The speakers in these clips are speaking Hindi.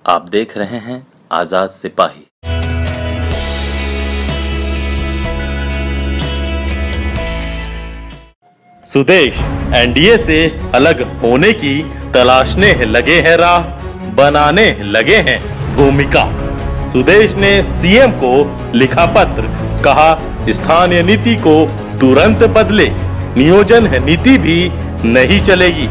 आप देख रहे हैं आजाद सिपाही। सुदेश एनडीए से अलग होने की तलाशने लगे हैं राह, बनाने लगे हैं भूमिका। सुदेश ने सीएम को लिखा पत्र, कहा स्थानीय नीति को तुरंत बदले, नियोजन नीति भी नहीं चलेगी।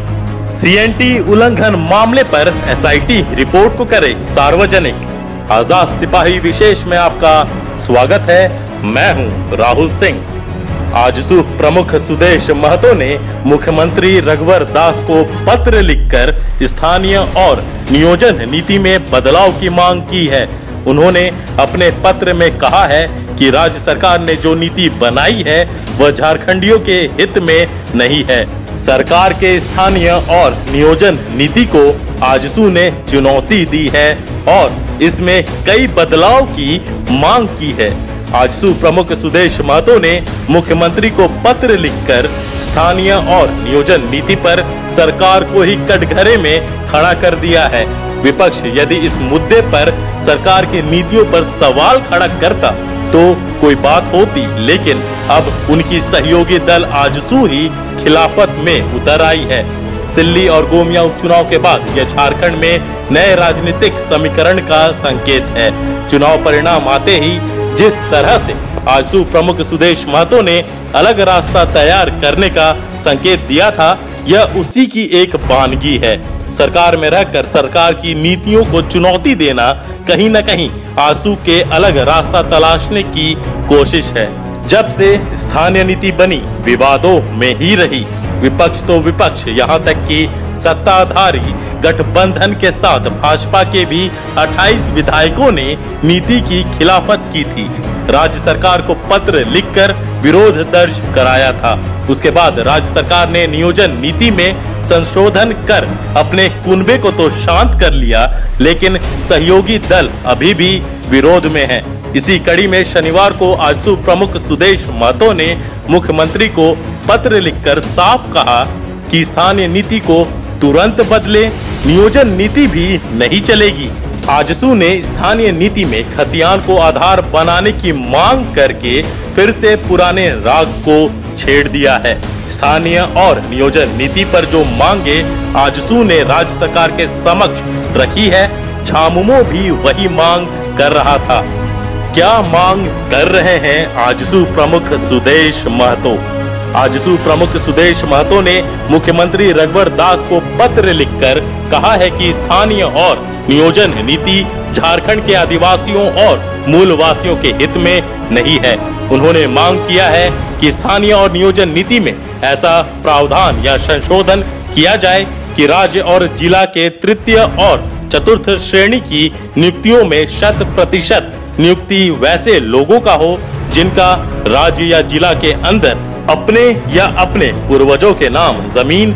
सीएनटी उल्लंघन मामले पर एसआईटी रिपोर्ट को करे सार्वजनिक। आजाद सिपाही विशेष में आपका स्वागत है। मैं हूं राहुल सिंह। आजसू प्रमुख सुदेश महतो ने मुख्यमंत्री रघुवर दास को पत्र लिखकर स्थानीय और नियोजन नीति में बदलाव की मांग की है। उन्होंने अपने पत्र में कहा है कि राज्य सरकार ने जो नीति बनाई है वह झारखंडियों के हित में नहीं है। सरकार के स्थानीय और नियोजन नीति को आजसू ने चुनौती दी है और इसमें कई बदलाव की मांग की है। आजसू प्रमुख सुदेश महतो ने मुख्यमंत्री को पत्र लिखकर स्थानीय और नियोजन नीति पर सरकार को ही कटघरे में खड़ा कर दिया है। विपक्ष यदि इस मुद्दे पर सरकार की नीतियों पर सवाल खड़ा करता तो कोई बात होती, लेकिन अब उनकी सहयोगी दल आजसू ही खिलाफत में उतर आई है। सिल्ली और गोमिया उपचुनाव के बाद यह झारखंड में नए राजनीतिक समीकरण का संकेत है। चुनाव परिणाम आते ही जिस तरह से आजसू प्रमुख सुदेश महतो ने अलग रास्ता तैयार करने का संकेत दिया था, यह उसी की एक बानगी है। सरकार में रहकर सरकार की नीतियों को चुनौती देना कहीं न कहीं आजसू के अलग रास्ता तलाशने की कोशिश है। जब से स्थानीय नीति बनी विवादों में ही रही। विपक्ष तो विपक्ष, यहाँ तक कि सत्ताधारी गठबंधन के साथ भाजपा के भी 28 विधायकों ने नीति की खिलाफत की थी। राज्य सरकार को पत्र लिखकर विरोध दर्ज कराया था। उसके बाद राज्य सरकार ने नियोजन नीति में संशोधन कर अपने कुनबे को तो शांत कर लिया, लेकिन सहयोगी दल अभी भी विरोध में है। इसी कड़ी में शनिवार को आजसू प्रमुख सुदेश महतो ने मुख्यमंत्री को पत्र लिखकर साफ कहा कि स्थानीय नीति को तुरंत बदले, नियोजन नीति भी नहीं चलेगी। आजसू ने स्थानीय नीति में खतियान को आधार बनाने की मांग करके फिर से पुराने राग को छेड़ दिया है। स्थानीय और नियोजन नीति पर जो मांगे आजसू ने राज्य सरकार के समक्ष रखी है, झामुमो भी वही मांग कर रहा था। क्या मांग कर रहे हैं आजसू प्रमुख सुदेश महतो? आजसू प्रमुख सुदेश महतो ने मुख्यमंत्री रघुवर दास को पत्र लिखकर कहा है कि स्थानीय और नियोजन नीति झारखंड के आदिवासियों और मूलवासियों के हित में नहीं है। उन्होंने मांग किया है कि स्थानीय और नियोजन नीति में ऐसा प्रावधान या संशोधन किया जाए कि राज्य और जिला के तृतीय और चतुर्थ श्रेणी की नियुक्तियों में 100% नियुक्ति वैसे लोगों का हो जिनका राज्य या जिला के अंदर अपने या अपने पूर्वजों के नाम, जमीन,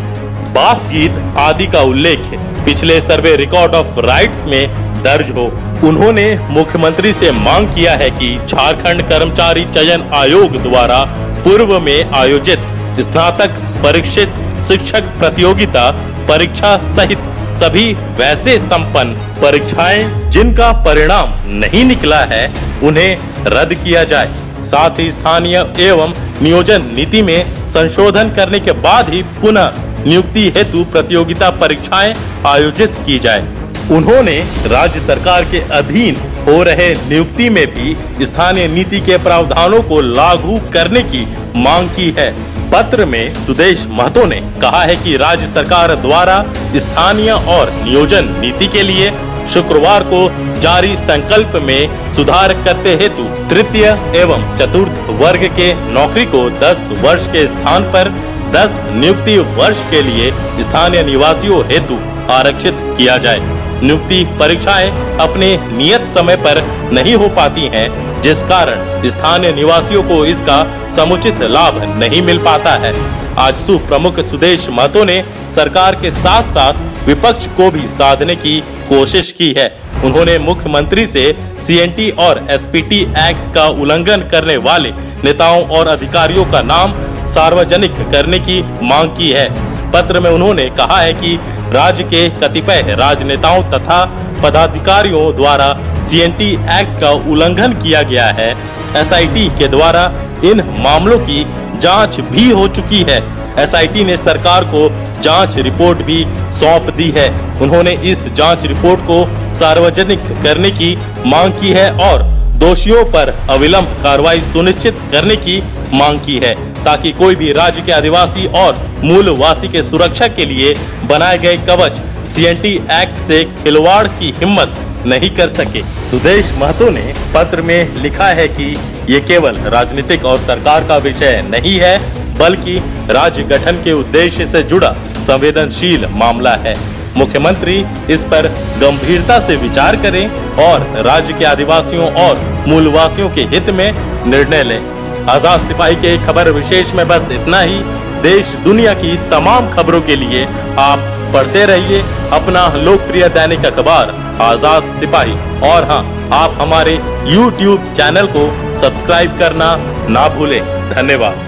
बास गीत आदि का उल्लेख पिछले सर्वे रिकॉर्ड ऑफ राइट्स में दर्ज हो। उन्होंने मुख्यमंत्री से मांग किया है कि झारखंड कर्मचारी चयन आयोग द्वारा पूर्व में आयोजित स्नातक परीक्षित शिक्षक प्रतियोगिता परीक्षा सहित सभी वैसे संपन्न परीक्षाएं जिनका परिणाम नहीं निकला है उन्हें रद्द किया जाए। साथ ही स्थानीय एवं नियोजन नीति में संशोधन करने के बाद ही पुनः नियुक्ति हेतु प्रतियोगिता परीक्षाएं आयोजित की जाए। उन्होंने राज्य सरकार के अधीन हो रहे नियुक्ति में भी स्थानीय नीति के प्रावधानों को लागू करने की मांग की है। पत्र में सुदेश महतो ने कहा है कि राज्य सरकार द्वारा स्थानीय और नियोजन नीति के लिए शुक्रवार को जारी संकल्प में सुधार करते हेतु तृतीय एवं चतुर्थ वर्ग के नौकरी को 10 वर्ष के स्थान पर 10 नियुक्ति वर्ष के लिए स्थानीय निवासियों हेतु आरक्षित किया जाए। नियुक्ति परीक्षाएं अपने नियत समय पर नहीं हो पाती हैं, जिस कारण स्थानीय निवासियों को इसका समुचित लाभ नहीं मिल पाता है। आजसू प्रमुख सुदेश महतो ने सरकार के साथ साथ विपक्ष को भी साधने की कोशिश की है। उन्होंने मुख्यमंत्री से सीएनटी और एसपीटी एक्ट का उल्लंघन करने वाले नेताओं और अधिकारियों का नाम सार्वजनिक करने की मांग की है। पत्र में उन्होंने कहा है कि राज्य के कतिपय राजनेताओं तथा पदाधिकारियों द्वारा सीएनटी एक्ट का उल्लंघन किया गया है। एसआईटी के द्वारा इन मामलों की जांच भी हो चुकी है। एसआईटी ने सरकार को जांच रिपोर्ट भी सौंप दी है। उन्होंने इस जांच रिपोर्ट को सार्वजनिक करने की मांग की है और दोषियों पर अविलंब कार्रवाई सुनिश्चित करने की मांग की है, ताकि कोई भी राज्य के आदिवासी और मूलवासी के सुरक्षा के लिए बनाए गए कवच सीएनटी एक्ट से खिलवाड़ की हिम्मत नहीं कर सके। सुदेश महतो ने पत्र में लिखा है कि ये केवल राजनीतिक और सरकार का विषय नहीं है, बल्कि राज्य गठन के उद्देश्य से जुड़ा संवेदनशील मामला है। मुख्यमंत्री इस पर गंभीरता से विचार करें और राज्य के आदिवासियों और मूलवासियों के हित में निर्णय लें। आजाद सिपाही के खबर विशेष में बस इतना ही। देश दुनिया की तमाम खबरों के लिए आप पढ़ते रहिए अपना लोकप्रिय दैनिक अखबार आजाद सिपाही। और हाँ, आप हमारे YouTube चैनल को सब्सक्राइब करना ना भूलें। धन्यवाद।